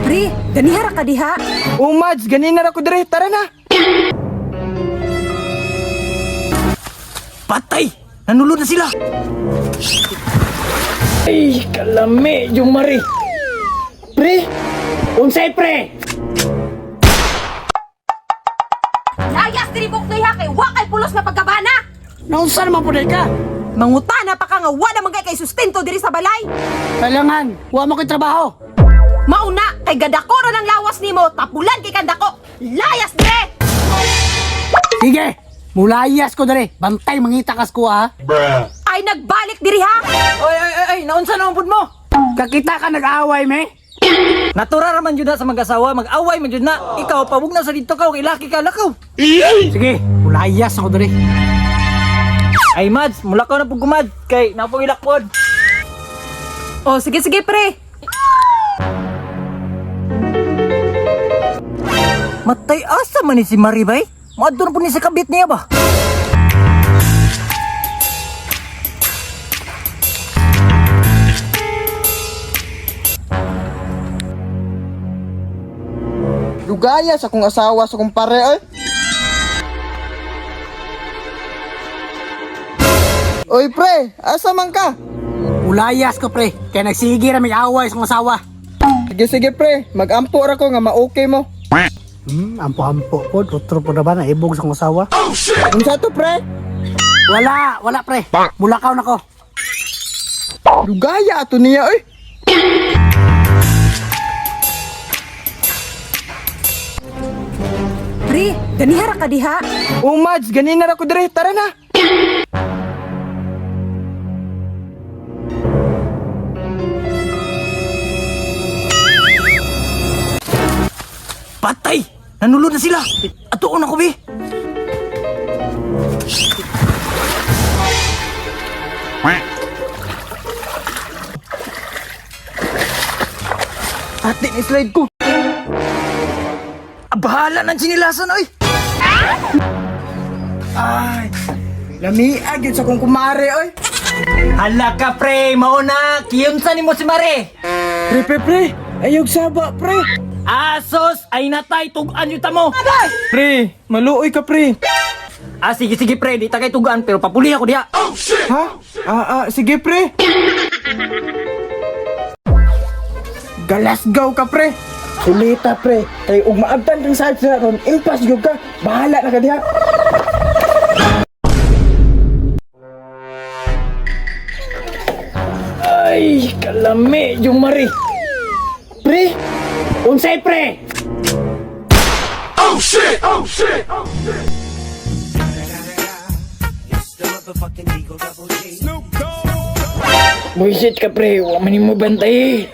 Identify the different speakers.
Speaker 1: Pre, ganihara ka diha.
Speaker 2: Mads, ganina ra ko dire. Tara na.
Speaker 3: Patay! Nanulod na sila!
Speaker 2: Ay, kalami, yung mari. Pre, unsay pre?
Speaker 1: Layas diri buknoy ha kay wa kay pulos na pagkabana.
Speaker 2: Naunsa naman po ka?
Speaker 1: Mangutana pa ka nga wa naman kay sustento diri sa balay.
Speaker 2: Kailangan, huwag mo ko'y trabaho.
Speaker 1: Mauna kay gadakoro ng lawas nimo, tapulan kay kandako. Layas dire.
Speaker 2: Sige, mulayas ko dali. Bantay, mangita kas ko ha.
Speaker 1: Ay nagbalik diri ha.
Speaker 3: Ay, naunsa na umpod mo?
Speaker 2: Kakita ka nag-away, me?
Speaker 3: Natura raman yun na sa mag-asawa, mag-away man yun na. Ikaw, pabug na sa dito ka, kay laki ka, lakaw.
Speaker 2: Sige, mulayas ako dali.
Speaker 3: Ay, Mads, mula ka na po gumad, kay napangilakpod.
Speaker 1: Oh, sige pre.
Speaker 3: Matay asa man ni si Maribay? Maadto na po ni sa kabit niya ba?
Speaker 2: Lugaya sa kong asawa sa kong pare, oy. Oy, pre, asa man ka?
Speaker 4: Ulayas ko pre, kaya nagsige na may away sa mga asawa.
Speaker 2: Sige, pre, mag-ampo ra ko nga ma-okay mo.
Speaker 4: Ampo-ampo po, tutro po na ba na ibog sa mga asawa?
Speaker 2: Unsa to, pre?
Speaker 4: Wala pre, mulakaw na ko.
Speaker 2: Lugaya ato niya, oy.
Speaker 1: Pre, ganihara ka diha.
Speaker 2: Mads, ganina ra ko dire. Tara na.
Speaker 3: Patay! Nanulod na sila! Atuon ako, be!
Speaker 2: Ate, ni-slide ko.
Speaker 3: Bahala ng sinilasan, oy!
Speaker 2: Ay, lamiag yun sa kong kumare, oy.
Speaker 3: Hala ka, pre! Mauna! Kiyunsa ni mo si Mare!
Speaker 2: Pre, ayog saba, pre.
Speaker 3: Asos! Ay natay! Tugan yung tamo!
Speaker 2: Pre, maluoy ka, pre.
Speaker 3: Sige, pre! Di tagay tugan, pero papuli ako diha!
Speaker 2: Ha? Sige, pre. Galasgaw ka, pre. Sulita, pre. Kay ug maabtan kang sa ron, impas gyud ka. Bahala na ka diha. Ay, kalami yung mari. Pre, unsay pre? Buisit ka, pre. Huwag man mo bantay.